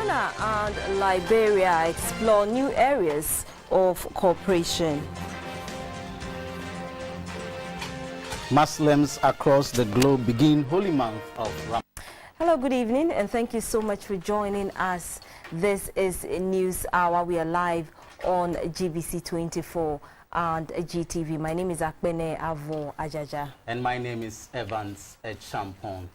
Ghana and Liberia explore new areas of cooperation. Muslims across the globe begin holy month of Ramadan. Hello, good evening, and thank you so much for joining us. This is News Hour. We are live on GBC24 and GTV. My name is Akbene Avo Ajaja. And my name is Evans Echampong.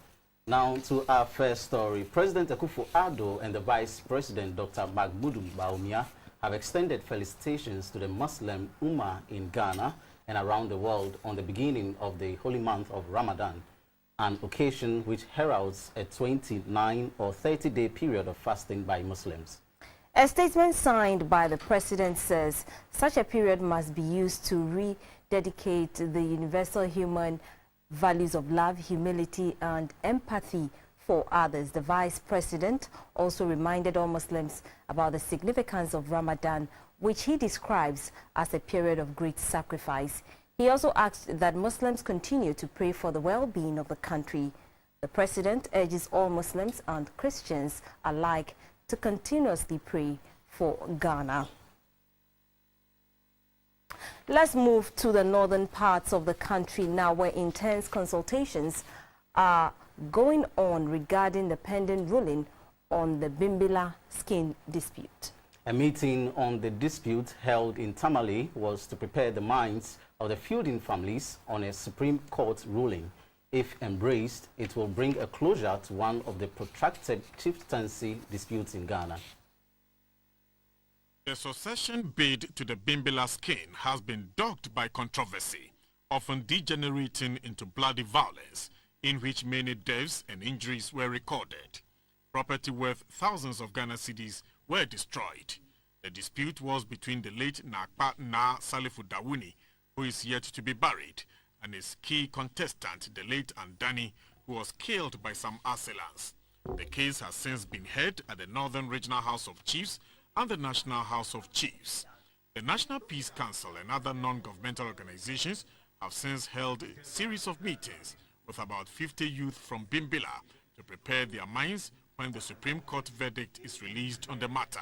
Now to our first story. President Akufo-Addo and the Vice President Dr. Magbudu Bawumia have extended felicitations to the Muslim Ummah in Ghana and around the world on the beginning of the holy month of Ramadan, an occasion which heralds a 29 or 30-day period of fasting by Muslims. A statement signed by the President says such a period must be used to rededicate the universal human values of love, humility, and empathy for others. The Vice President also reminded all Muslims about the significance of Ramadan, which he describes as a period of great sacrifice. He also asked that Muslims continue to pray for the well-being of the country. The President urges all Muslims and Christians alike to continuously pray for Ghana. Let's move to the northern parts of the country now, where intense consultations are going on regarding the pending ruling on the Bimbilla skin dispute. A meeting on the dispute held in Tamale was to prepare the minds of the feuding families on a Supreme Court ruling. If embraced, it will bring a closure to one of the protracted chieftaincy disputes in Ghana. The succession bid to the Bimbilla skin has been dogged by controversy, often degenerating into bloody violence, in which many deaths and injuries were recorded. Property worth thousands of Ghana cedis were destroyed. The dispute was between the late Nakpa Na Salifu Dawuni, who is yet to be buried, and his key contestant, the late Andani, who was killed by some assailants. The case has since been heard at the Northern Regional House of Chiefs and the National House of Chiefs. The National Peace Council and other non-governmental organizations have since held a series of meetings with about 50 youth from Bimbilla to prepare their minds when the Supreme Court verdict is released on the matter.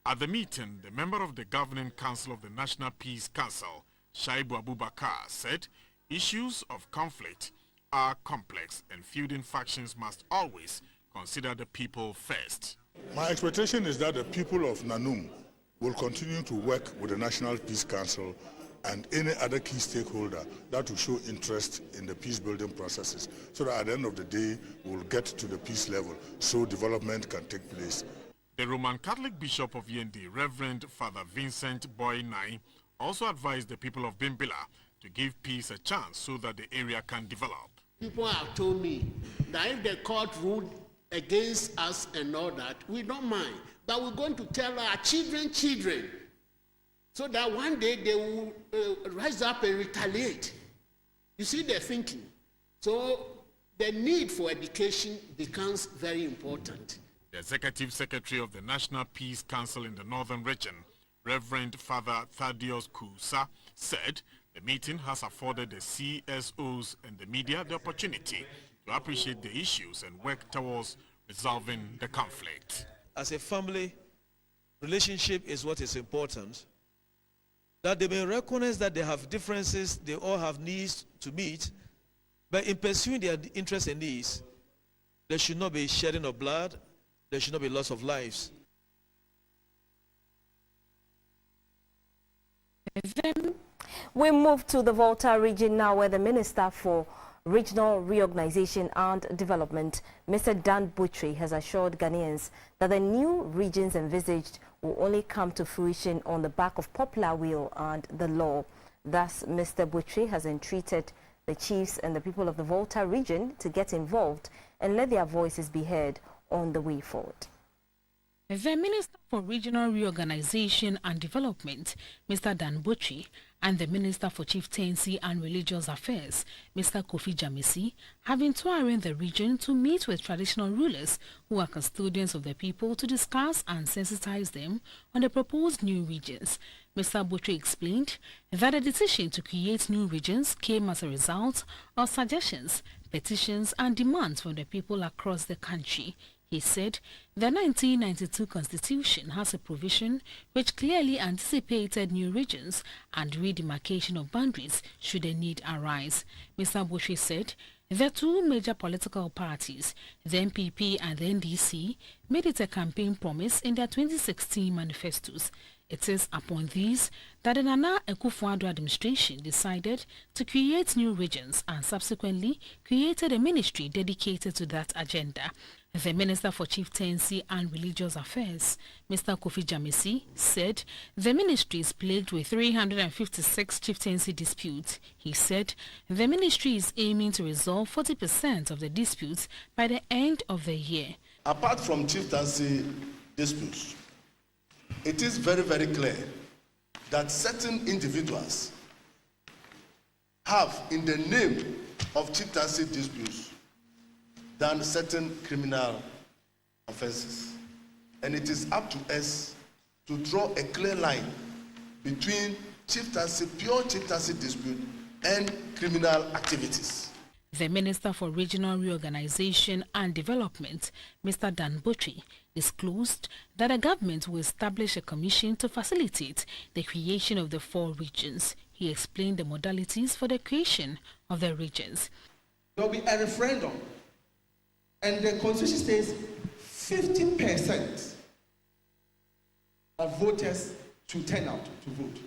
At the meeting, the member of the Governing Council of the National Peace Council, Shaibu Abubakar, said issues of conflict are complex and feuding factions must always consider the people first. My expectation is that the people of Nanum will continue to work with the National Peace Council and any other key stakeholder that will show interest in the peace-building processes, so that at the end of the day, we'll get to the peace level, so development can take place. The Roman Catholic Bishop of Yendi, Reverend Father Vincent Boy Nai, also advised the people of Bimbilla to give peace a chance so that the area can develop. People have told me that if the court ruled against us and all that, we don't mind. But we're going to tell our children, so that one day they will rise up and retaliate. You see their thinking. So the need for education becomes very important. The Executive Secretary of the National Peace Council in the Northern Region, Reverend Father Thaddeus Kusa, said the meeting has afforded the CSOs and the media the opportunity to appreciate the issues and work towards resolving the conflict. As a family, relationship is what is important. That they may recognize that they have differences, they all have needs to meet, but in pursuing their interests and needs, there should not be shedding of blood, there should not be loss of lives. We move to the Volta region now, where the Minister for Regional Reorganization and Development, Mr. Dan Butri, has assured Ghanaians that the new regions envisaged will only come to fruition on the back of popular will and the law. Thus, Mr. Butri has entreated the chiefs and the people of the Volta region to get involved and let their voices be heard on the way forward. The Minister for Regional Reorganization and Development, Mr. Dan Butri, and the Minister for Chieftaincy and Religious Affairs, Mr. Kofi Jamisi, have been touring the region to meet with traditional rulers who are custodians of the people to discuss and sensitize them on the proposed new regions. Mr. Butri explained that the decision to create new regions came as a result of suggestions, petitions and demands from the people across the country. He said the 1992 Constitution has a provision which clearly anticipated new regions and redemarcation of boundaries should a need arise. Mr. Botchwey said the two major political parties, the NPP and the NDC, made it a campaign promise in their 2016 manifestos. It is upon these that the Nana Akufo-Addo administration decided to create new regions and subsequently created a ministry dedicated to that agenda. The Minister for Chieftaincy and Religious Affairs, Mr. Kofi Jamisi, said the ministry is plagued with 356 chieftaincy disputes. He said the ministry is aiming to resolve 40% of the disputes by the end of the year. Apart from chieftaincy disputes, it is very, very clear that certain individuals have, in the name of chieftaincy disputes, done certain criminal offenses. And it is up to us to draw a clear line between chieftaincy, pure chieftaincy dispute and criminal activities. The Minister for Regional Reorganization and Development, Mr. Dan Botchwey, disclosed that the government will establish a commission to facilitate the creation of the 4 regions. He explained the modalities for the creation of the regions. There will be a referendum, and the Constitution says 50% of voters should turn out to vote.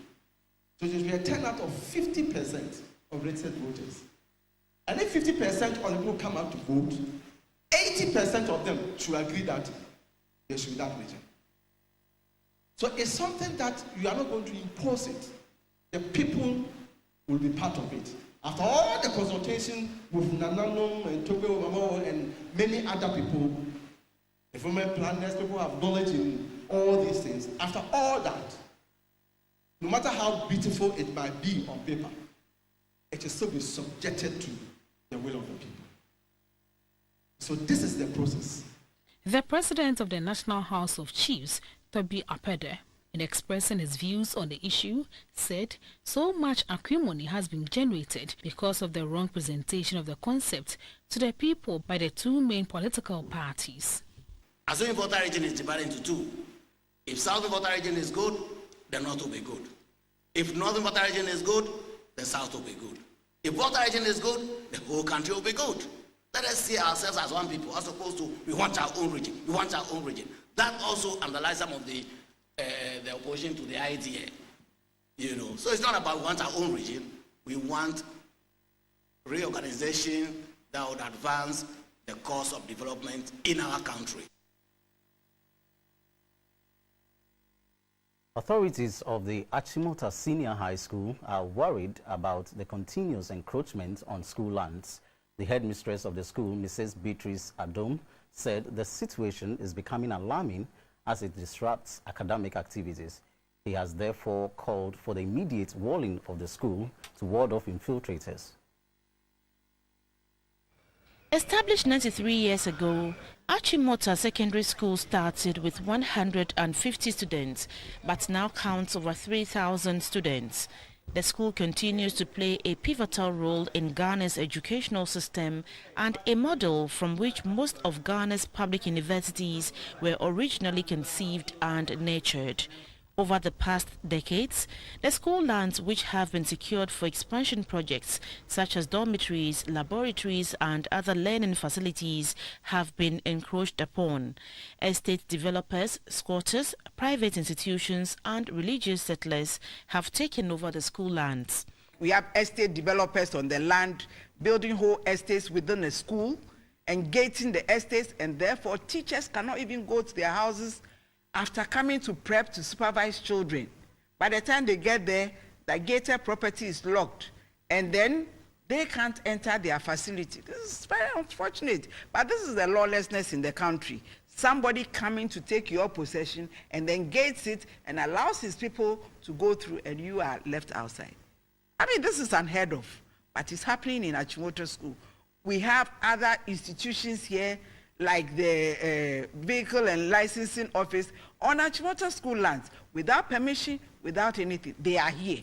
So there will be a turnout of 50% of registered voters. And if 50% of the people come out to vote, 80% of them should agree that there should be that region. So it's something that you are not going to impose it. The people will be part of it. After all the consultation with Nananum and Togo Mamo and many other people, development planners, people have knowledge in all these things. After all that, no matter how beautiful it might be on paper, it will still be subjected to the will of the people. So this is the process. The President of the National House of Chiefs, Toby Apede, in expressing his views on the issue, said so much acrimony has been generated because of the wrong presentation of the concept to the people by the 2 main political parties. Assuming voter region is divided into 2. If Southern voter region is good, the North will be good. If Northern voter region is good, the South will be good. If voter region is good, the whole country will be good. Let us see ourselves as one people, as opposed to we want our own region. We want our own region. That also underlies some of the opposition to the idea. So it's not about we want our own region. We want reorganization that would advance the cause of development in our country. Authorities of the Achimota Senior High School are worried about the continuous encroachment on school lands. The headmistress of the school, Mrs. Beatrice Adom, said the situation is becoming alarming as it disrupts academic activities. He has therefore called for the immediate walling of the school to ward off infiltrators. Established 93 years ago, Achimota Secondary School started with 150 students, but now counts over 3,000 students. The school continues to play a pivotal role in Ghana's educational system and a model from which most of Ghana's public universities were originally conceived and nurtured. Over the past decades, the school lands which have been secured for expansion projects such as dormitories, laboratories and other learning facilities have been encroached upon. Estate developers, squatters, private institutions and religious settlers have taken over the school lands. We have estate developers on the land, building whole estates within a school, and gating the estates, and therefore teachers cannot even go to their houses after coming to prep to supervise children. By the time they get there, the gated property is locked, and then they can't enter their facility. This is very unfortunate, but this is the lawlessness in the country. Somebody coming to take your possession and then gates it and allows his people to go through, and you are left outside. I mean, this is unheard of, but it's happening in Achimota School. We have other institutions here, like the Vehicle and Licensing Office on Achimota School lands, without permission, without anything. They are here.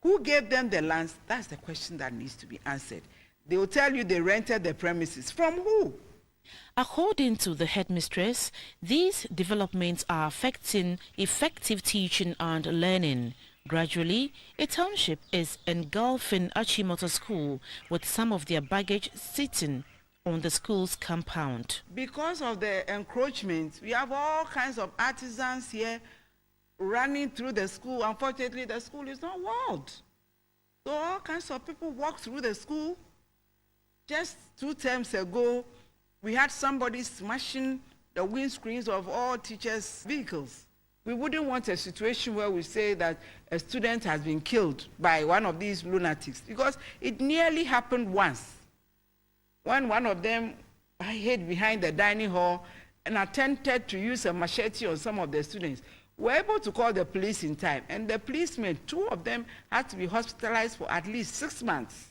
Who gave them the lands? That's the question that needs to be answered. They will tell you they rented the premises. From who? According to the headmistress, these developments are affecting effective teaching and learning. Gradually, a township is engulfing Achimota School with some of their baggage sitting on the school's compound. Because of the encroachment, we have all kinds of artisans here running through the school. Unfortunately, the school is not walled. So all kinds of people walk through the school. Just 2 terms ago, we had somebody smashing the windscreens of all teachers' vehicles. We wouldn't want a situation where we say that a student has been killed by one of these lunatics, because it nearly happened once. When one of them hid behind the dining hall and attempted to use a machete on some of the students, we were able to call the police in time, and the policemen, 2 of them, had to be hospitalized for at least 6 months.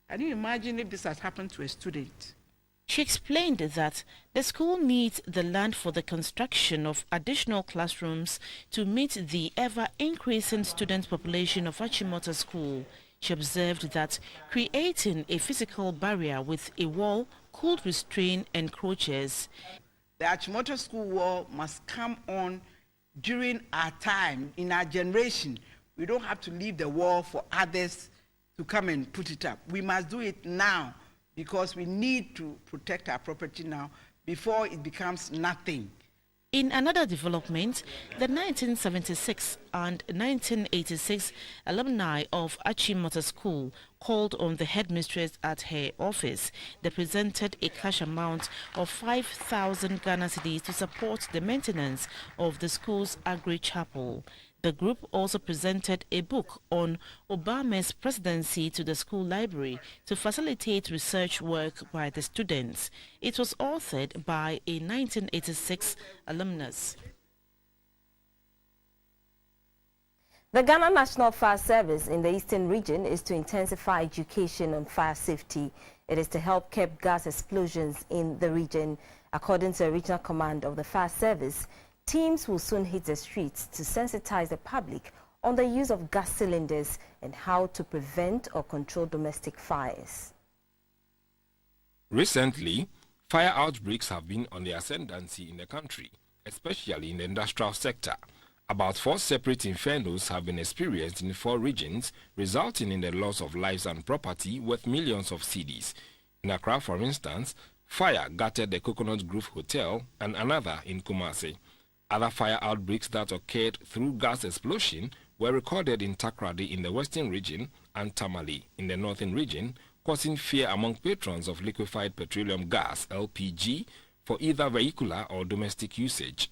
Can you imagine if this had happened to a student? She explained that the school needs the land for the construction of additional classrooms to meet the ever-increasing student population of Achimota School. She observed that creating a physical barrier with a wall could restrain encroachers. The Achimota School wall must come on during our time, in our generation. We don't have to leave the wall for others to come and put it up. We must do it now, because we need to protect our property now before it becomes nothing. In another development, the 1976 and 1986 alumni of Achimota School called on the headmistress at her office. They presented a cash amount of 5,000 Ghana cedis to support the maintenance of the school's agri-chapel. The group also presented a book on Obama's presidency to the school library to facilitate research work by the students. It was authored by a 1986 alumnus. The Ghana National Fire Service in the Eastern region is to intensify education on fire safety. It is to help curb gas explosions in the region. According to the regional command of the fire service, teams will soon hit the streets to sensitize the public on the use of gas cylinders and how to prevent or control domestic fires. Recently, fire outbreaks have been on the ascendancy in the country, especially in the industrial sector. About 4 separate infernos have been experienced in 4 regions, resulting in the loss of lives and property worth millions of cedis. In Accra, for instance, fire gutted the Coconut Grove Hotel and another in Kumasi. Other fire outbreaks that occurred through gas explosion were recorded in Takrady in the western region and Tamale in the northern region, causing fear among patrons of liquefied petroleum gas, LPG, for either vehicular or domestic usage.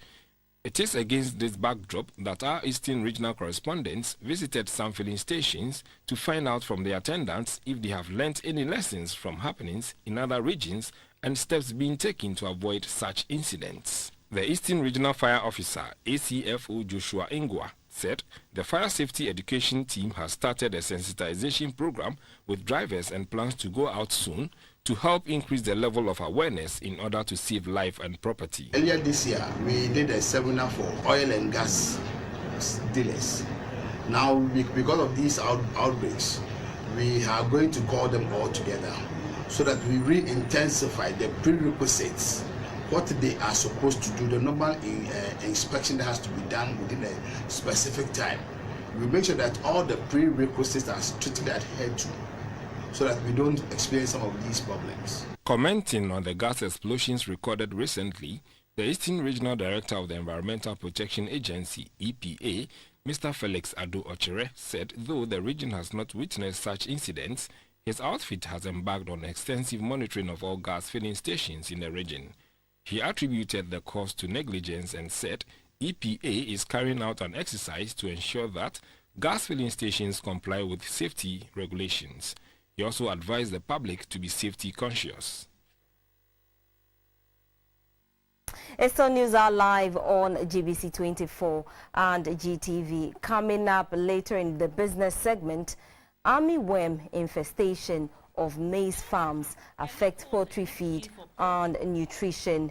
It is against this backdrop that our Eastern regional correspondents visited some filling stations to find out from the attendants if they have learnt any lessons from happenings in other regions and steps being taken to avoid such incidents. The Eastern Regional Fire Officer, ACFO Joshua Ingwa, said the fire safety education team has started a sensitization program with drivers and plans to go out soon to help increase the level of awareness in order to save life and property. Earlier this year, we did a seminar for oil and gas dealers. Now, because of these outbreaks, we are going to call them all together so that we re-intensify the prerequisites, what they are supposed to do, the normal inspection that has to be done within a specific time. We make sure that all the prerequisites are strictly adhered to so that we don't experience some of these problems. Commenting on the gas explosions recorded recently, the Eastern Regional Director of the Environmental Protection Agency, EPA, Mr. Felix Ado Ochere, said though the region has not witnessed such incidents, his outfit has embarked on extensive monitoring of all gas filling stations in the region. He attributed the cause to negligence and said EPA is carrying out an exercise to ensure that gas filling stations comply with safety regulations. He also advised the public to be safety conscious. Eastern News are live on GBC24 and GTV. Coming up later in the business segment, army worm infestation of maize farms affect poultry feed and nutrition.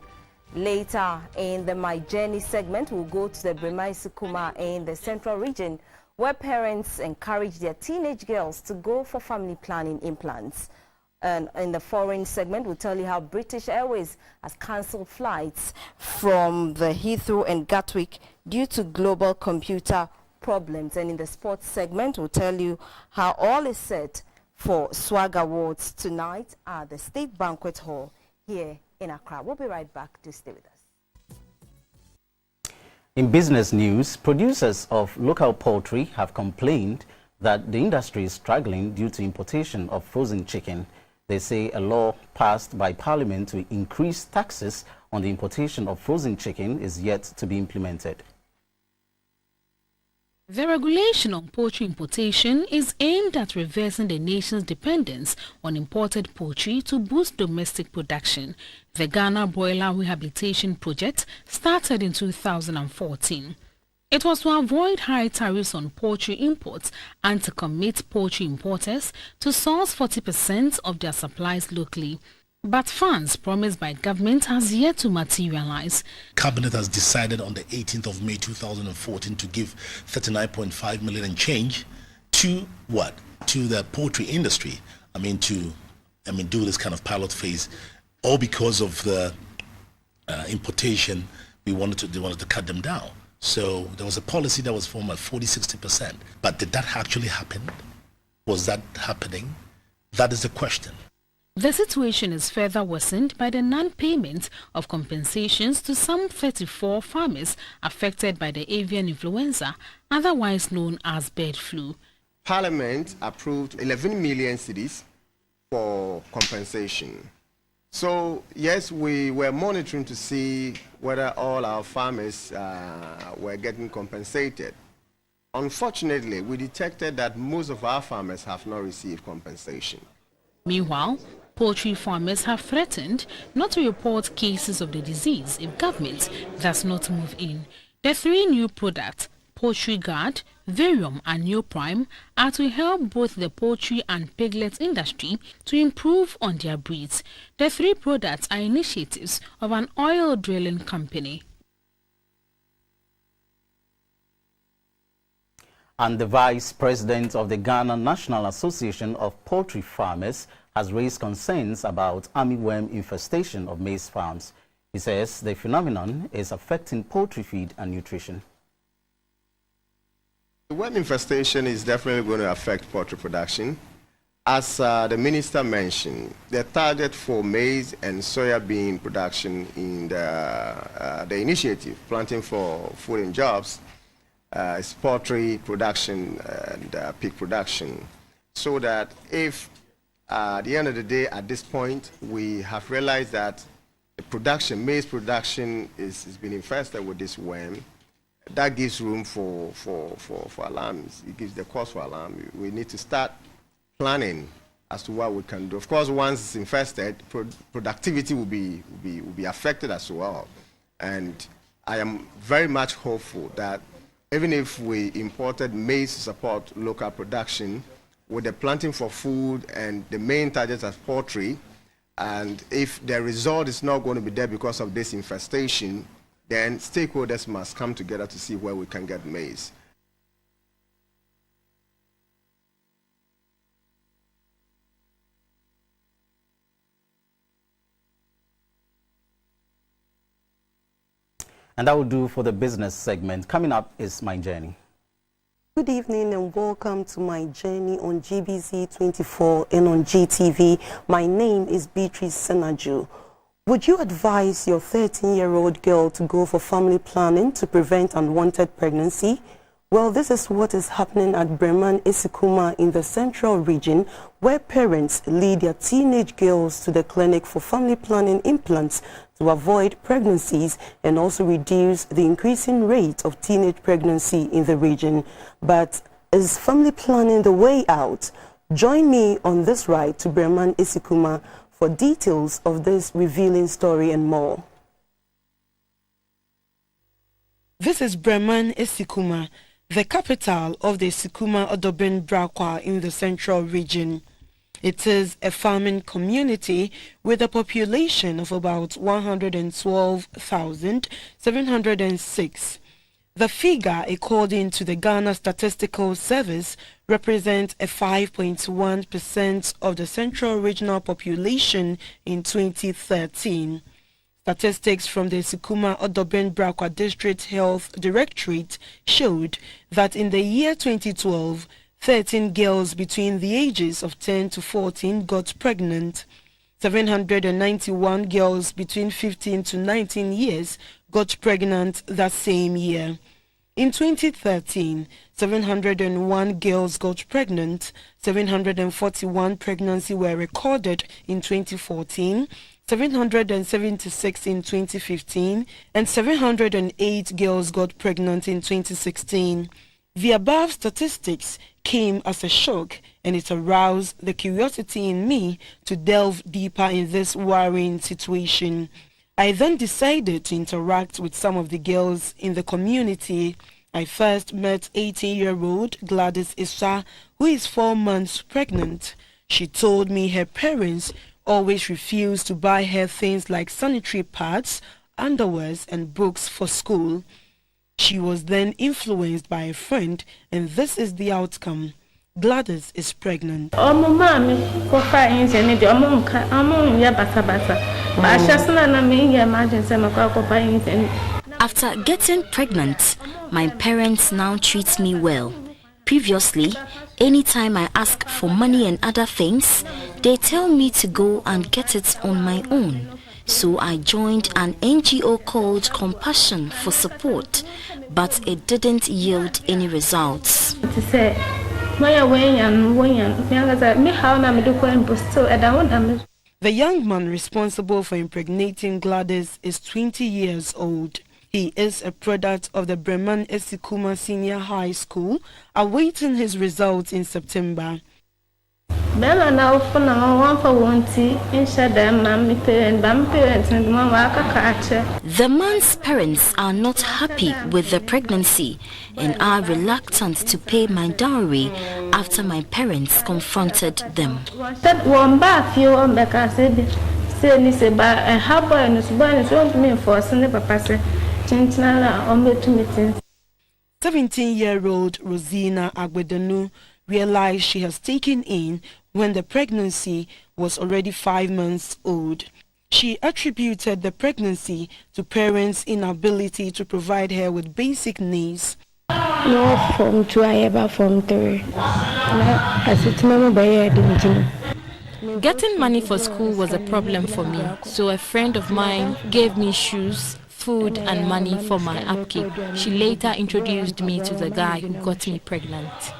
Later in the My Journey segment, we'll go to the Bremai Sukuma in the central region, where parents encourage their teenage girls to go for family planning implants. And in the foreign segment, we'll tell you how British Airways has cancelled flights from the Heathrow and Gatwick due to global computer problems. And in the sports segment, we'll tell you how all is set for Swag Awards tonight at the State Banquet Hall here in Accra. We'll be right back. Do stay with us. In business news, producers of local poultry have complained that the industry is struggling due to importation of frozen chicken. They say a law passed by Parliament to increase taxes on the importation of frozen chicken is yet to be implemented. The regulation on poultry importation is aimed at reversing the nation's dependence on imported poultry to boost domestic production. The Ghana Broiler Rehabilitation Project started in 2014. It was to avoid high tariffs on poultry imports and to commit poultry importers to source 40% of their supplies locally. But funds promised by government has yet to materialize. Cabinet has decided on the 18th of May 2014 to give 39.5 million and change to what? To the poultry industry. Do this kind of pilot phase, all because of the importation. They wanted to cut them down. So there was a policy that was formed at 40-60%. But did that actually happen? Was that happening? That is the question. The situation is further worsened by the non-payment of compensations to some 34 farmers affected by the avian influenza, otherwise known as bird flu. Parliament approved 11 million cedis for compensation. So, yes, we were monitoring to see whether all our farmers were getting compensated. Unfortunately, we detected that most of our farmers have not received compensation. Meanwhile, poultry farmers have threatened not to report cases of the disease if government does not move in. The three new products, Poultry Guard, Varium and New Prime, are to help both the poultry and piglet industry to improve on their breeds. The three products are initiatives of an oil drilling company. And the Vice President of the Ghana National Association of Poultry Farmers has raised concerns about armyworm infestation of maize farms. He says the phenomenon is affecting poultry feed and nutrition. The worm infestation is definitely going to affect poultry production. As the minister mentioned, the target for maize and soybean production in the initiative, Planting for Food and Jobs, is poultry production and pig production. So that if at the end of the day, at this point, we have realized that the production, maize production is being infested with this worm, that gives room for alarms. It gives the cause for alarm. We need to start planning as to what we can do. Of course, once it's infested, productivity will be affected as well. And I am very much hopeful that even if we imported maize to support local production, with the planting for food and the main targets as poultry, and if the result is not going to be there because of this infestation, then stakeholders must come together to see where we can get maize. And that will do for the business segment. Coming up is My Journey. Good evening and welcome to My Journey on GBC24 and on GTV. My name is Beatrice Senaju. Would you advise your 13-year-old girl to go for family planning to prevent unwanted pregnancy? Well, this is what is happening at Breman Isikuma in the Central Region, where parents lead their teenage girls to the clinic for family planning implants to avoid pregnancies and also reduce the increasing rate of teenage pregnancy in the region. But is family planning the way out? Join me on this ride to Breman Isikuma for details of this revealing story and more. This is Breman Isikuma, the capital of the Isikuma Odobin Brakwa in the Central Region. It is a farming community with a population of about 112,706. The figure, according to the Ghana Statistical Service, represent a 5.1% of the central regional population in 2013. Statistics from the Sikuma Odobin Brakwa District Health Directorate showed that in the year 2012, 13 girls between the ages of 10 to 14 got pregnant. 791 girls between 15 to 19 years got pregnant that same year. In 2013, 701 girls got pregnant, 741 pregnancies were recorded in 2014, 776 in 2015, and 708 girls got pregnant in 2016. The above statistics came as a shock, and it aroused the curiosity in me to delve deeper in this worrying situation. I then decided to interact with some of the girls in the community. I first met 18-year-old Gladys Issa, who is 4 months pregnant. She told me her parents always refused to buy her things like sanitary pads, underwears, and books for school. She was then influenced by a friend, and this is the outcome. Gladys is pregnant. After getting pregnant, my parents now treat me well. Previously, anytime I ask for money and other things, they tell me to go and get it on my own. So I joined an NGO called Compassion for Support, but it didn't yield any results. The young man responsible for impregnating Gladys is 20 years old. He is a product of the Breman Esikuma Senior High School, awaiting his results in September. The man's parents are not happy with the pregnancy and are reluctant to pay my dowry after my parents confronted them. 17-year-old Rosina Agwedanu realized she has taken in when the pregnancy was already 5 months old. She attributed the pregnancy to parents' inability to provide her with basic needs. No, from 2, I ever from 3. Getting money for school was a problem for me, so a friend of mine gave me shoes, food and money for my upkeep. She later introduced me to the guy who got me pregnant.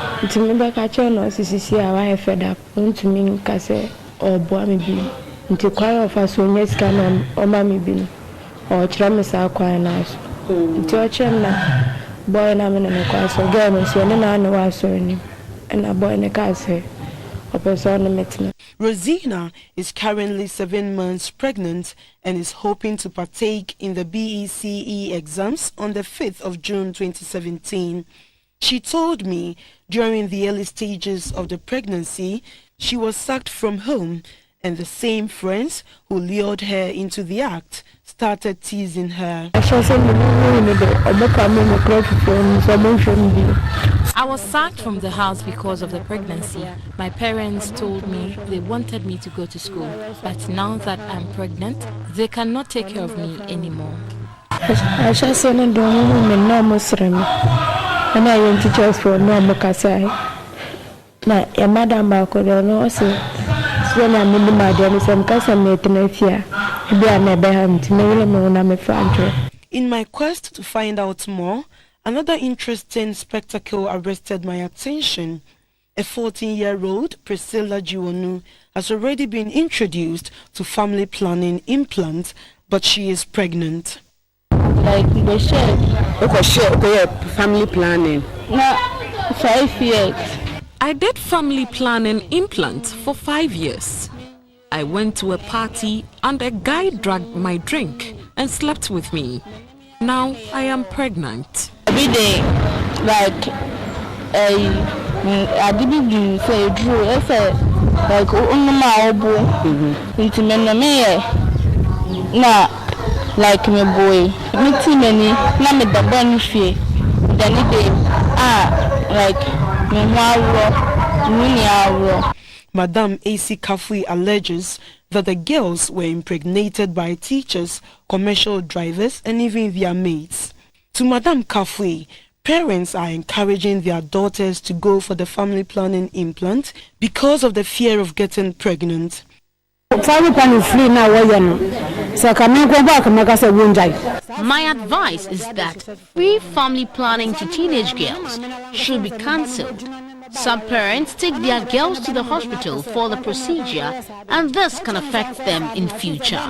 Rosina is currently 7 months pregnant and is hoping to partake in the BECE exams on the 5th of June 2017. She told me during the early stages of the pregnancy, she was sacked from home, and the same friends who lured her into the act started teasing her. I was sacked from the house because of the pregnancy. My parents told me they wanted me to go to school, but now that I'm pregnant, they cannot take care of me anymore. In my quest to find out more, another interesting spectacle arrested my attention. A 14-year-old Priscilla Jiwonu has already been introduced to family planning implants, but she is pregnant. Like they share family planning. Now 5 years. I did family planning implants for 5 years. I went to a party and a guy dragged my drink and slept with me. Now I am pregnant. Every day, like I didn't say Drew, I said like like my boy, me too many, na me the bunny fee, like Madame A.C. Kafui alleges that the girls were impregnated by teachers, commercial drivers, and even their mates. To Madame Kafui, parents are encouraging their daughters to go for the family planning implant because of the fear of getting pregnant. My advice is that free family planning to teenage girls should be cancelled. Some parents take their girls to the hospital for the procedure, and this can affect them in future.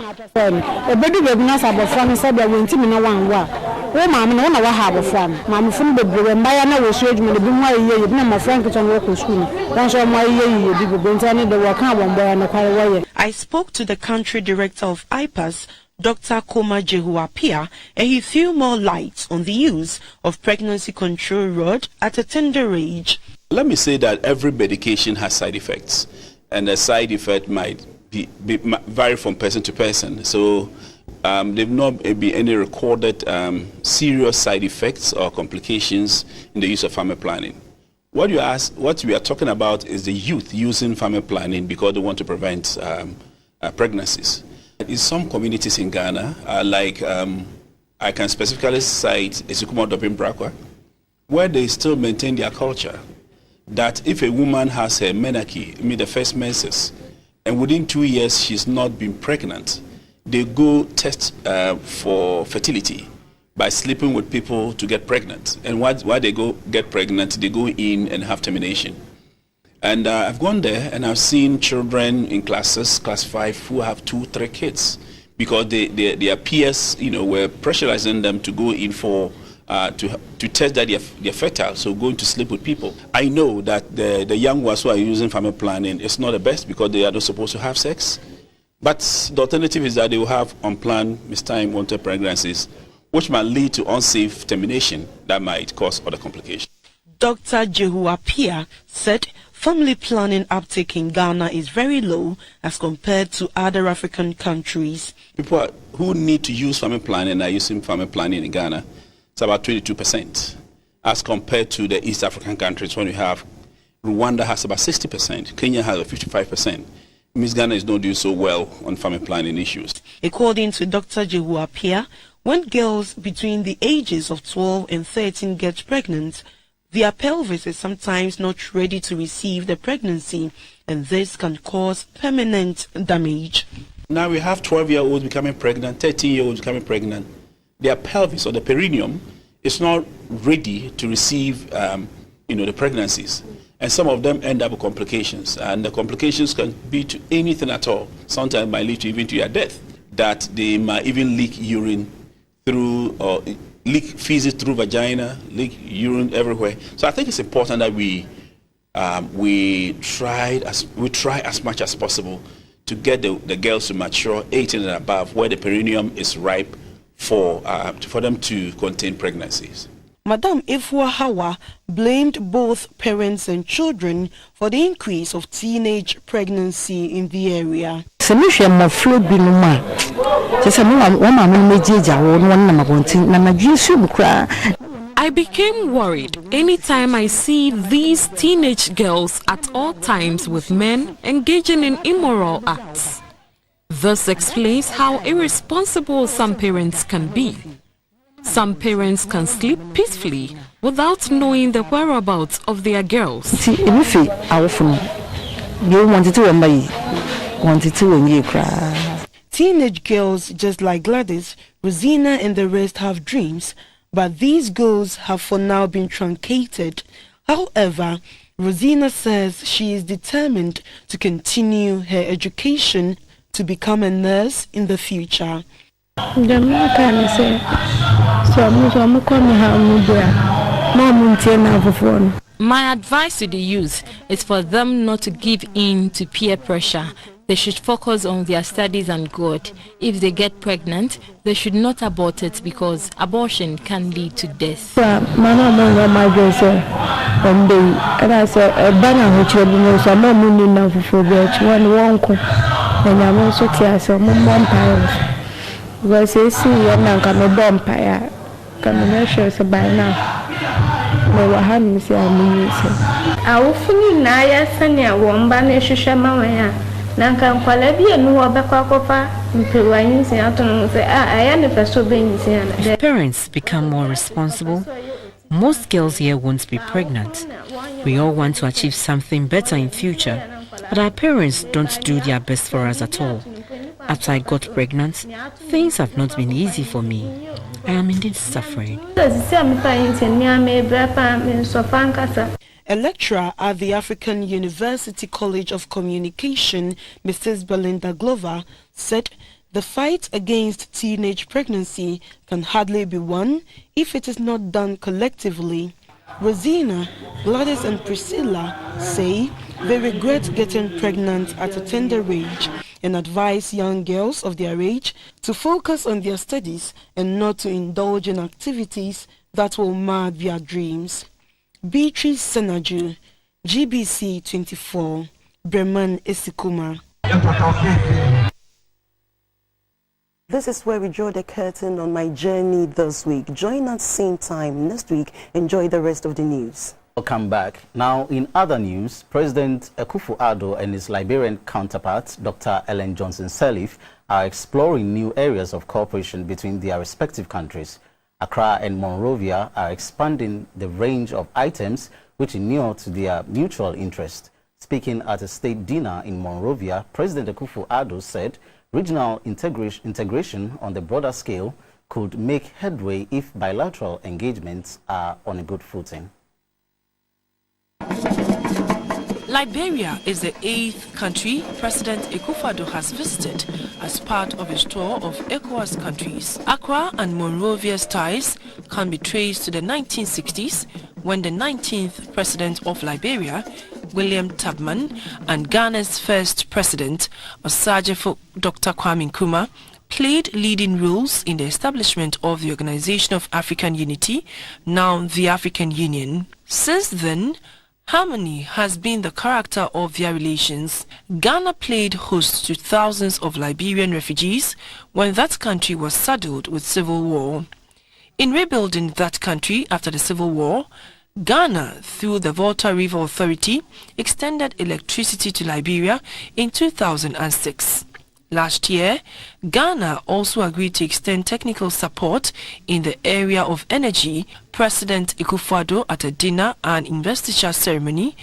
I spoke to the country director of IPAS, Dr. Koma Jehuapia, and he threw more light on the use of pregnancy control rod at a tender age. Let me say that every medication has side effects, and the side effect might vary from person to person. So there will not be any recorded serious side effects or complications in the use of family planning. What we are talking about is the youth using family planning because they want to prevent pregnancies. In some communities in Ghana, I can specifically cite Esukuma Odobin Brakwa, where they still maintain their culture that if a woman has her menarche, the first menses, and within 2 years she's not been pregnant, they go test for fertility by sleeping with people to get pregnant. And while they go get pregnant, they go in and have termination. And I've gone there and I've seen children in class 5, who have 2-3 kids because their peers, were pressurizing them to go in for to test that they're fertile, so going to sleep with people. I know that the young ones who are using family planning is not the best because they are not supposed to have sex. But the alternative is that they will have unplanned, mistimed, unwanted pregnancies, which might lead to unsafe termination that might cause other complications. Dr. Jehuapia said family planning uptake in Ghana is very low as compared to other African countries. People who need to use family planning are using family planning in Ghana. It's about 22%, as compared to the East African countries when we have Rwanda has about 60%, Kenya has about 55%. Miss Ghana is not doing so well on family planning issues. According to Dr. Jehuapia, when girls between the ages of 12 and 13 get pregnant, their pelvis is sometimes not ready to receive the pregnancy, and this can cause permanent damage. Now we have 12-year-olds becoming pregnant, 13-year-olds becoming pregnant. Their pelvis or the perineum is not ready to receive, the pregnancies. And some of them end up with complications. And the complications can be to anything at all. Sometimes might lead to even to your death. That they might even leak urine through, or leak feces through vagina, leak urine everywhere. So I think it's important that we try as much as possible to get the girls to mature 18 and above, where the perineum is ripe for them to contain pregnancies. Madame Ifua Hawa blamed both parents and children for the increase of teenage pregnancy in the area. I became worried anytime I see these teenage girls at all times with men engaging in immoral acts. This explains how irresponsible some parents can be. Some parents can sleep peacefully without knowing the whereabouts of their girls. Teenage girls just like Gladys, Rosina and the rest have dreams, but these goals have for now been truncated. However, Rosina says she is determined to continue her education to become a nurse in the future. My advice to the youth is for them not to give in to peer pressure. They should focus on their studies and God. If they get pregnant, they should not abort it because abortion can lead to death. Because you see, I'm not going to bomb by now. me wa ha me se amunyi se awofuni na ya sane a womba na hwehwe ma wan a na nkan kwala bi enu obekwa kofa mpewanyi se atono se aya ne feso benyi se ana. If parents become more responsible, most girls here won't be pregnant. We all want to achieve something better in future, but our parents don't do their best for us at all. After I got pregnant, things have not been easy for me. I am indeed suffering. A lecturer at the African University College of Communication, Mrs. Belinda Glover, said the fight against teenage pregnancy can hardly be won if it is not done collectively. Rosina, Gladys and Priscilla say they regret getting pregnant at a tender age and advise young girls of their age to focus on their studies and not to indulge in activities that will mar their dreams. Beatrice Senaju, GBC24, Bremen Isikuma. This is where we draw the curtain on my journey this week. Join us same time next week. Enjoy the rest of the news. Welcome back. Now, in other news, President Akufo-Addo and his Liberian counterpart, Dr. Ellen Johnson Sirleaf, are exploring new areas of cooperation between their respective countries. Accra and Monrovia are expanding the range of items which inure to their mutual interest. Speaking at a state dinner in Monrovia, President Akufo-Addo said regional integration on the broader scale could make headway if bilateral engagements are on a good footing. Liberia is the 8th country President Akufo-Addo has visited as part of his tour of ECOWAS countries. Accra and Monrovia's ties can be traced to the 1960s when the 19th President of Liberia, William Tubman, and Ghana's first President, Osagyefo Dr. Kwame Nkrumah, played leading roles in the establishment of the Organization of African Unity, now the African Union. Since then, harmony has been the character of their relations. Ghana played host to thousands of Liberian refugees when that country was saddled with civil war. In rebuilding that country after the civil war, Ghana, through the Volta River Authority, extended electricity to Liberia in 2006. Last year, Ghana also agreed to extend technical support in the area of energy. President Akufo-Addo, at a dinner and investiture ceremony,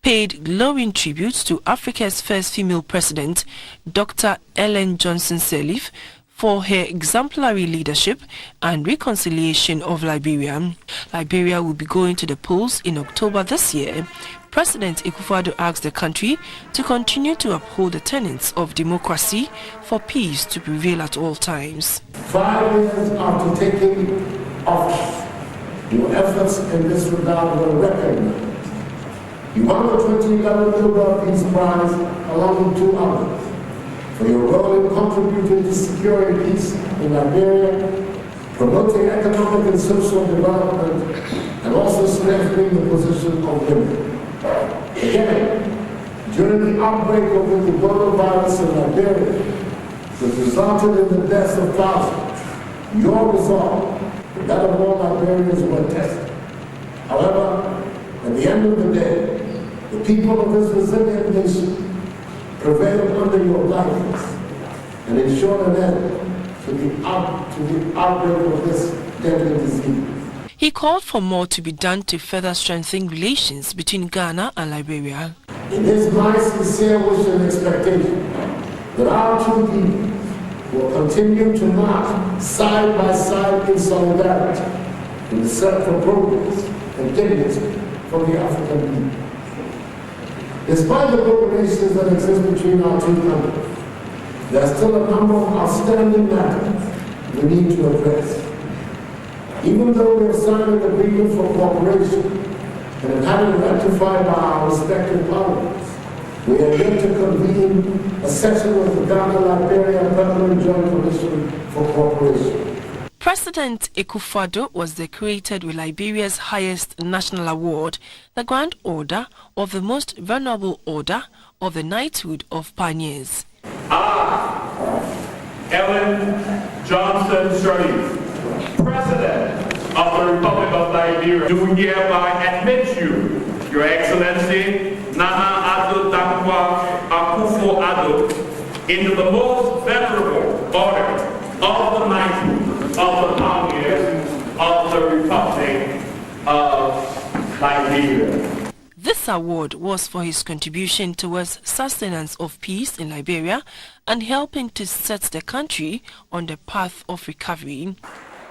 paid glowing tribute to Africa's first female president, Dr. Ellen Johnson Sirleaf, for her exemplary leadership and reconciliation of Liberia. Liberia will be going to the polls in October this year. President Akufo-Addo asked the country to continue to uphold the tenets of democracy for peace to prevail at all times. 5 years after taking office, your efforts in this regard were recognized. You won the 2011 Nobel Peace Prize along with 2 others for your role in contributing to securing peace in Liberia, promoting economic and social development, and also strengthening the position of women. Again, during the outbreak of the Ebola virus in Liberia, which resulted in the deaths of thousands, your resolve, that of all Liberians, were tested. However, at the end of the day, the people of this resilient nation prevailed under your guidance and ensured an end to the outbreak of this deadly disease. He called for more to be done to further strengthen relations between Ghana and Liberia. It is my sincere wish and expectation that our two people will continue to march side by side in solidarity in the search for progress and dignity for the African people. Despite the cooperations that exist between our two countries, there are still a number of outstanding matters we need to address. Even though we have signed an agreement for cooperation and have had it ratified by our respective parliaments, we are yet to convene a session of the Ghana-Liberia Permanent Joint Commission for Cooperation. President Akufo-Addo was decorated with Liberia's highest national award, the Grand Order of the Most Venerable Order of the Knighthood of Pioneers. Ellen Johnson Sirleaf, President of the Republic of Liberia. Liberia, do hereby admit you, Your Excellency, Nana Addo Dankwa Akufo-Addo, into the most venerable order of the Knights of the Pioneers of the Republic of Liberia. This award was for his contribution towards sustenance of peace in Liberia and helping to set the country on the path of recovery.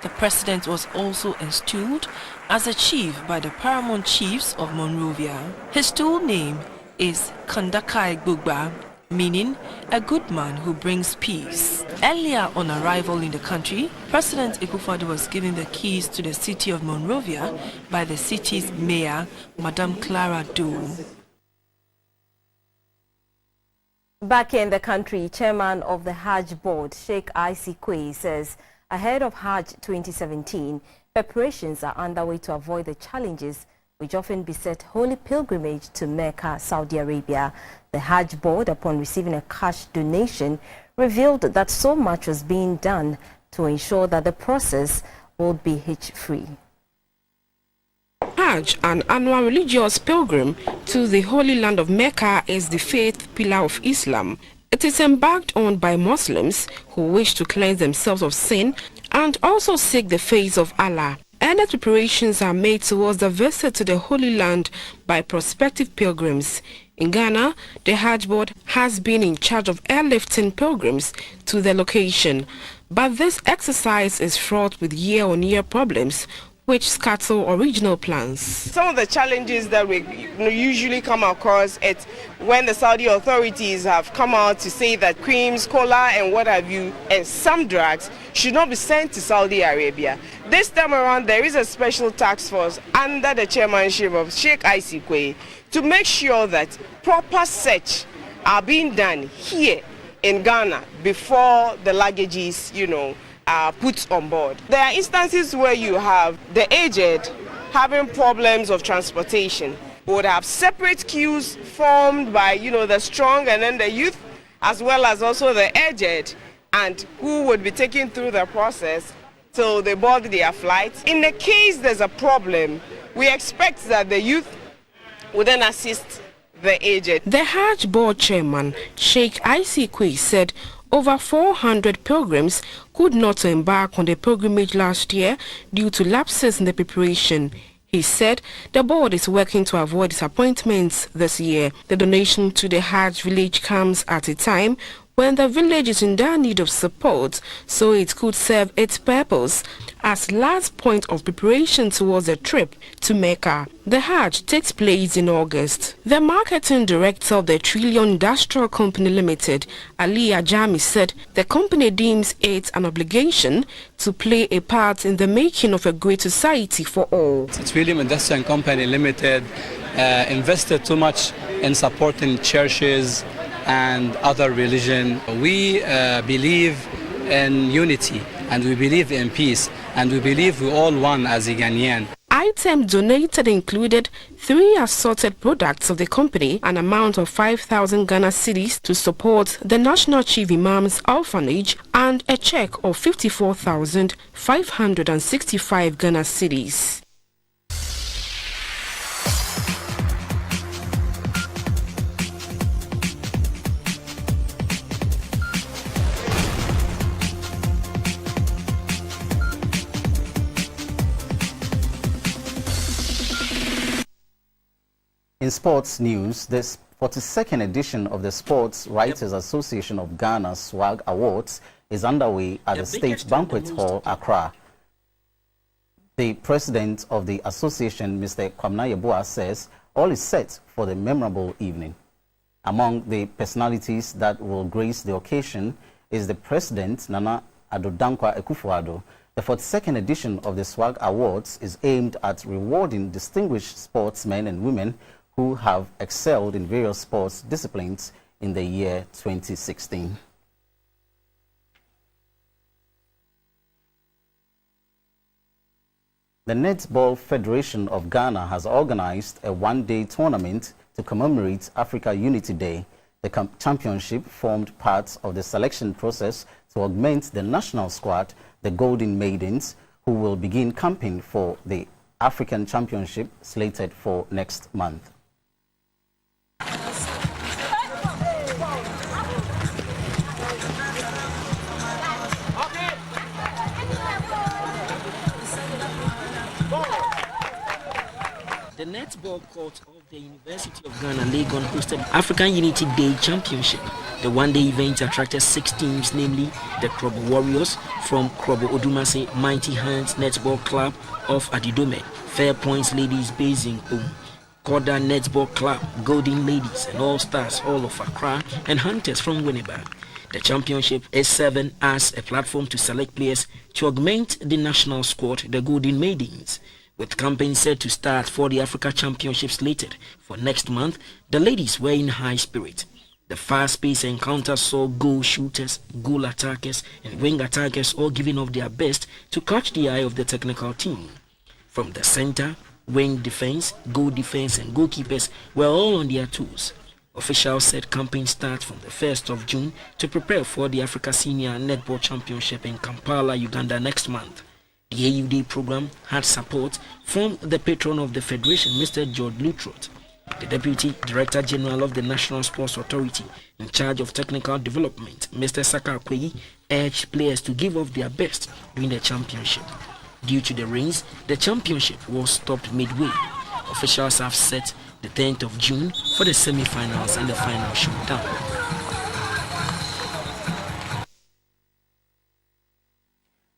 The president was also installed as a chief by the paramount chiefs of Monrovia. His full name is Kandakai Gbugba, meaning a good man who brings peace. Earlier on arrival in the country, President Akufo-Addo was given the keys to the city of Monrovia by the city's mayor, Madame Clara Doe. Back in the country, chairman of the Hajj board, Sheikh I.C. Quay, says ahead of Hajj 2017, preparations are underway to avoid the challenges which often beset holy pilgrimage to Mecca, Saudi Arabia. The Hajj board, upon receiving a cash donation, revealed that so much was being done to ensure that the process will be hitch-free. Hajj, an annual religious pilgrim to the Holy Land of Mecca, is the faith pillar of Islam. It is embarked on by Muslims who wish to cleanse themselves of sin and also seek the face of Allah. Earnest preparations are made towards the visit to the Holy Land by prospective pilgrims. In Ghana, the Hajj board has been in charge of airlifting pilgrims to the location, but this exercise is fraught with year-on-year problems which scatter original plans. Some of the challenges that we usually come across, it's when the Saudi authorities have come out to say that creams, cola and what have you, and some drugs should not be sent to Saudi Arabia. This time around, there is a special task force under the chairmanship of Sheikh I.C. Quay to make sure that proper search are being done here in Ghana before the luggages, are put on board. There are instances where you have the aged having problems of transportation. We would have separate queues formed by, the strong and then the youth, as well as also the aged, and who would be taken through the process till they board their flights. In the case there's a problem, we expect that the youth will then assist the aged. The Hajj board chairman, Sheikh I.C. Quay, said over 400 pilgrims could not embark on the pilgrimage last year due to lapses in the preparation. He said the board is working to avoid disappointments this year. The donation to the Hajj village comes at a time when the village is in dire need of support, so it could serve its purpose as last point of preparation towards a trip to Mecca. The Hajj takes place in August. The marketing director of the Trillion Industrial Company Limited, Ali Ajami, said the company deems it an obligation to play a part in the making of a great society for all. Trillion Industrial Company Limited invested too much in supporting churches and other religion. We believe in unity and we believe in peace and we believe we all one as a Ghanaian. Items donated included 3 assorted products of the company, an amount of 5,000 Ghana cedis to support the National Chief Imam's orphanage, and a check of 54,565 Ghana cedis. In sports news, this 42nd edition of the Sports Writers Association of Ghana SWAG Awards is underway at the State Banquet Hall, Accra. The president of the association, Mr. Kwamna Yeboah, says all is set for the memorable evening. Among the personalities that will grace the occasion is the president, Nana Addo Dankwa Akufo-Addo. The 42nd edition of the SWAG Awards is aimed at rewarding distinguished sportsmen and women who have excelled in various sports disciplines in the year 2016. The Netball Federation of Ghana has organized a one-day tournament to commemorate Africa Unity Day. The championship formed part of the selection process to augment the national squad, the Golden Maidens, who will begin camping for the African Championship slated for next month. The netball court of the University of Ghana, Legon, hosted African Unity Day Championship. The one-day event attracted 6 teams, namely the Krobo Warriors from Krobo Odumase Mighty Hands Netball Club of Adidome, Fair Points Ladies based in Koda Netball Club, Golden Ladies and All Stars All of Accra, and Hunters from Winnipeg. The championship is serving as a platform to select players to augment the national squad, the Golden Maidens. With campaigns set to start for the Africa Championship slated for next month, the ladies were in high spirit. The fast-paced encounter saw goal shooters, goal attackers, and wing attackers all giving off their best to catch the eye of the technical team. From the center, wing defense, goal defense, and goalkeepers were all on their toes. Officials said campaign starts from the 1st of June to prepare for the Africa Senior Netball Championship in Kampala, Uganda next month. The AUD program had support from the patron of the Federation, Mr. George Lutrot. The Deputy Director General of the National Sports Authority in charge of technical development, Mr. Saka Akweyi, urged players to give off their best during the championship. Due to the rains, the championship was stopped midway. Officials have set the 10th of June for the semi-finals and the final showdown.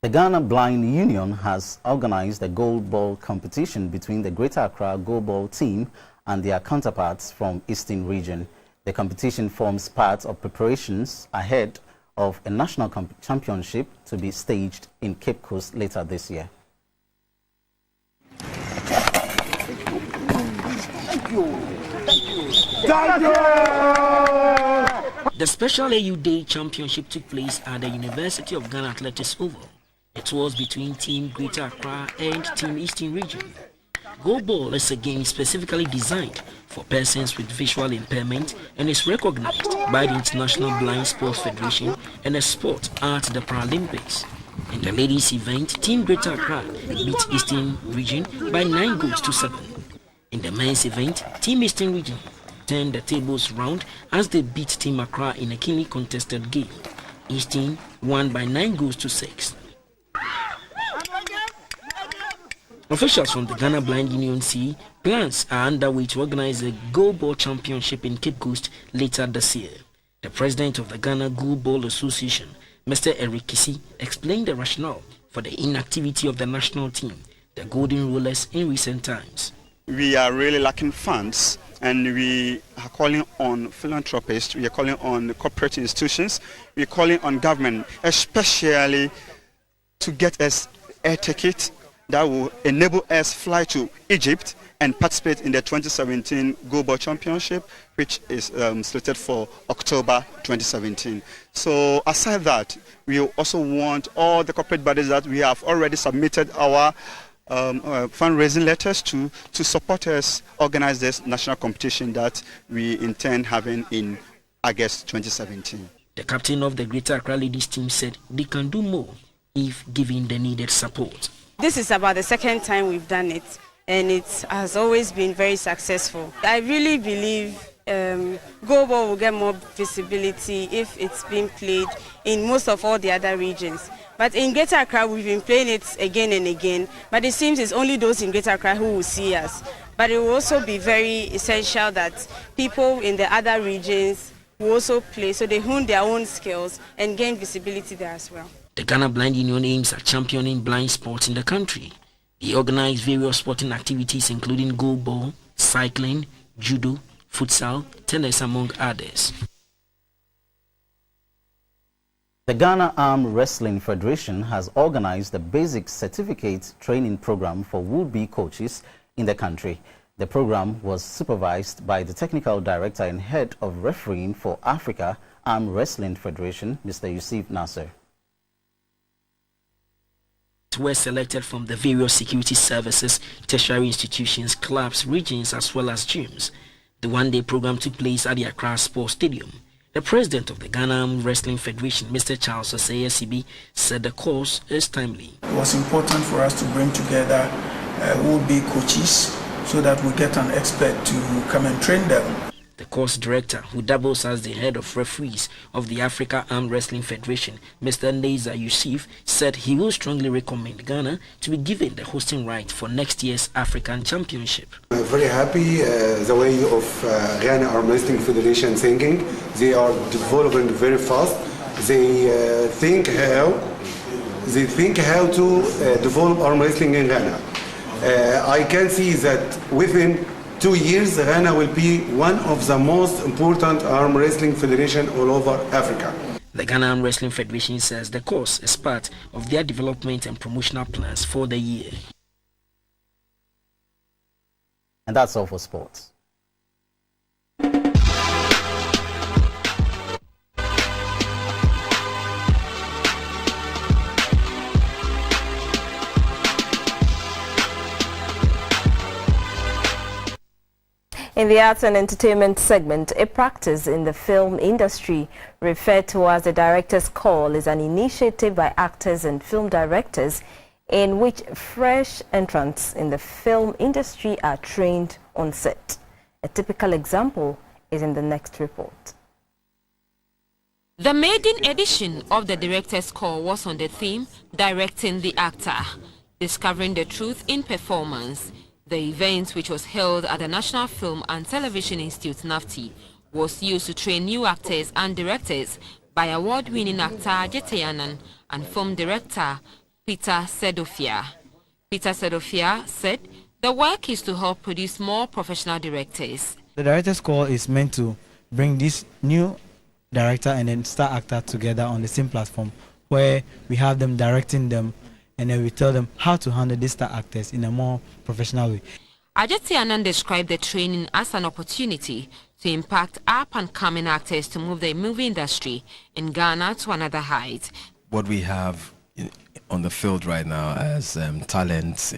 The Ghana Blind Union has organized a goalball competition between the Greater Accra goalball team and their counterparts from Eastern Region. The competition forms part of preparations ahead of a national championship to be staged in Cape Coast later this year. The Special AU Day Championship took place at the University of Ghana Athletics Oval. It was between Team Greater Accra and Team Eastern Region. Goalball is a game specifically designed for persons with visual impairment and is recognized by the International Blind Sports Federation and a sport at the Paralympics. In the ladies' event, Team Greater Accra beat Eastern Region by 9 goals to 7. In the men's event, Team Eastern Region turned the tables round as they beat Team Accra in a keenly contested game. Eastern won by 9 goals to 6. Officials from the Ghana Blind Union say plans are underway to organize a goalball championship in Cape Coast later this year. The president of the Ghana Goalball Association, Mr. Eric Kisi, explained the rationale for the inactivity of the national team, the Golden Rollers, in recent times. We are really lacking funds, and we are calling on philanthropists, we are calling on corporate institutions, we are calling on government, especially to get us air ticket that will enable us fly to Egypt and participate in the 2017 Goalball Championship, which is slated for October 2017. So aside that, we also want all the corporate bodies that we have already submitted our fundraising letters to support us organize this national competition that we intend having in August 2017. The captain of the Greater Accra ladies team said they can do more if given the needed support. This is about the second time we've done it, and it has always been very successful. I really believe goalball will get more visibility if it's being played in most of all the other regions. But in Greater Accra, we've been playing it again and again, but it seems it's only those in Greater Accra who will see us. But it will also be very essential that people in the other regions will also play, so they hone their own skills and gain visibility there as well. The Ghana Blind Union aims at championing blind sports in the country. They organize various sporting activities including goalball, cycling, judo, futsal, tennis, among others. The Ghana Arm Wrestling Federation has organized the basic certificate training program for would-be coaches in the country. The program was supervised by the technical director and head of refereeing for Africa Arm Wrestling Federation, Mr. Yusuf Nasser. Were selected from the various security services, tertiary institutions, clubs, regions, as well as gyms. The one-day program took place at the Accra Sports Stadium. The president of the Ghana Wrestling Federation, Mr. Charles Osei Sibi, said the course is timely. It was important for us to bring together will be coaches so that we get an expert to come and train them. The course director, who doubles as the head of referees of the Africa Arm Wrestling Federation, Mr. Neza Yusuf, said he will strongly recommend Ghana to be given the hosting right for next year's African Championship. I'm very happy the way of Ghana Arm Wrestling Federation thinking. They are developing very fast. They think how to develop arm wrestling in Ghana. I can see that within 2 years, Ghana will be one of the most important arm wrestling federation all over Africa. The Ghana Arm Wrestling Federation says the course is part of their development and promotional plans for the year. And that's all for sports. In the arts and entertainment segment, a practice in the film industry referred to as the Director's Call is an initiative by actors and film directors in which fresh entrants in the film industry are trained on set. A typical example is in the next report. The maiden edition of the Director's Call was on the theme, Directing the Actor, Discovering the Truth in Performance. The event, which was held at the National Film and Television Institute, NAFTI, was used to train new actors and directors by award-winning actor Ajete Anan and film director Peter Sedofia. Peter Sedofia said the work is to help produce more professional directors. The Director's Call is meant to bring this new director and then star actor together on the same platform where we have them directing them, and then we tell them how to handle these star actors in a more professional way. Ajete Anan described the training as an opportunity to impact up-and-coming actors to move the movie industry in Ghana to another height. What we have on the field right now as talents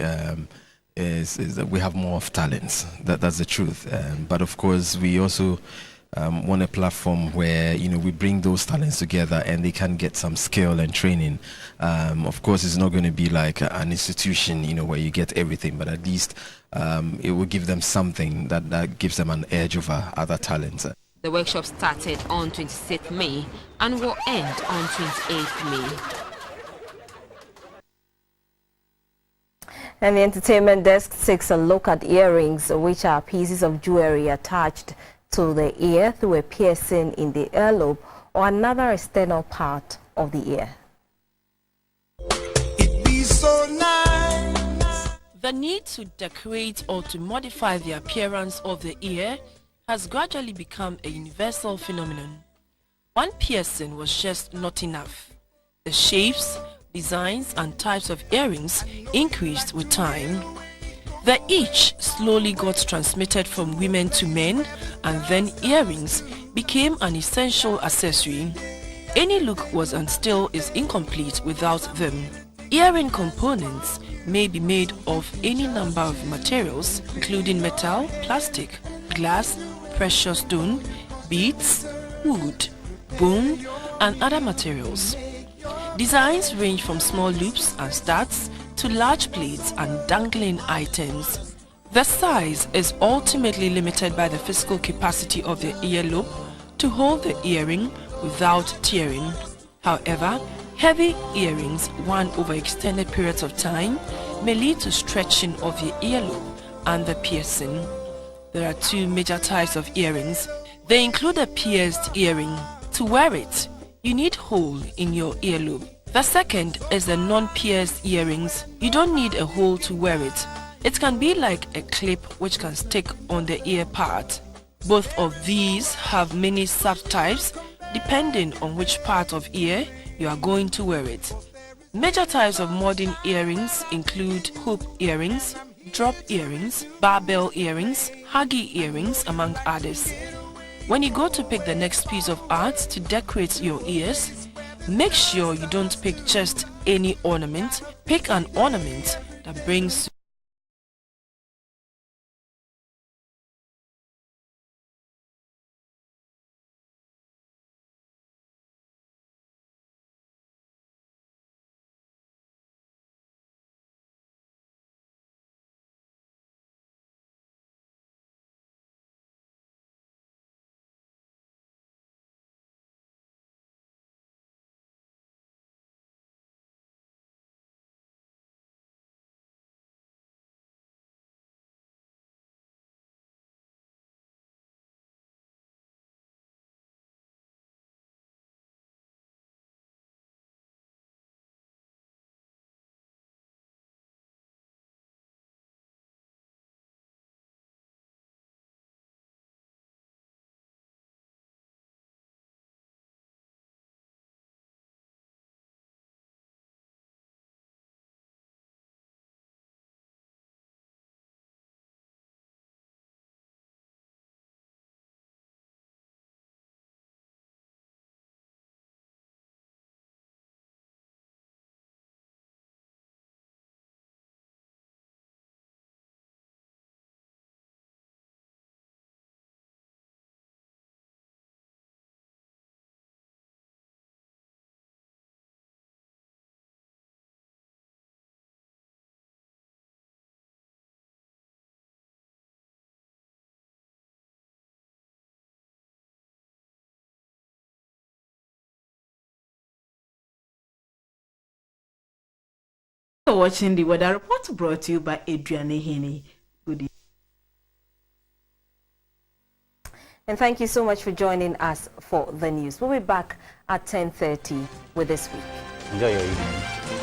is that we have more of talents. That's the truth. But of course, we also want a platform where we bring those talents together and they can get some skill and training. Of course, it's not going to be like an institution where you get everything, but at least it will give them something that gives them an edge over other talents. The workshop started on 26th May and will end on 28th May. And the entertainment desk takes a look at earrings, which are pieces of jewelry attached to the ear through a piercing in the earlobe or another external part of the ear. So nice. The need to decorate or to modify the appearance of the ear has gradually become a universal phenomenon. One piercing was just not enough. The shapes, designs and types of earrings increased with time. The itch slowly got transmitted from women to men, and then earrings became an essential accessory. Any look was and still is incomplete without them. Earring components may be made of any number of materials, including metal, plastic, glass, precious stone, beads, wood, bone, and other materials. Designs range from small loops and studs to large plates and dangling items. The size is ultimately limited by the physical capacity of the earlobe to hold the earring without tearing. However, heavy earrings worn over extended periods of time may lead to stretching of the earlobe and the piercing. There are two major types of earrings. They include a pierced earring. To wear it, you need hole in your earlobe. The second is the non-pierced earrings. You don't need a hole to wear it. It can be like a clip which can stick on the ear part. Both of these have many subtypes depending on which part of ear you are going to wear it. Major types of modern earrings include hoop earrings, drop earrings, barbell earrings, huggy earrings, among others. When you go to pick the next piece of art to decorate your ears, make sure you don't pick just any ornament. Pick an ornament that brings for watching the weather report brought to you by Adrian Ehini. Good evening. And thank you so much for joining us for the news. We'll be back at 10:30 with This Week. Enjoy your evening.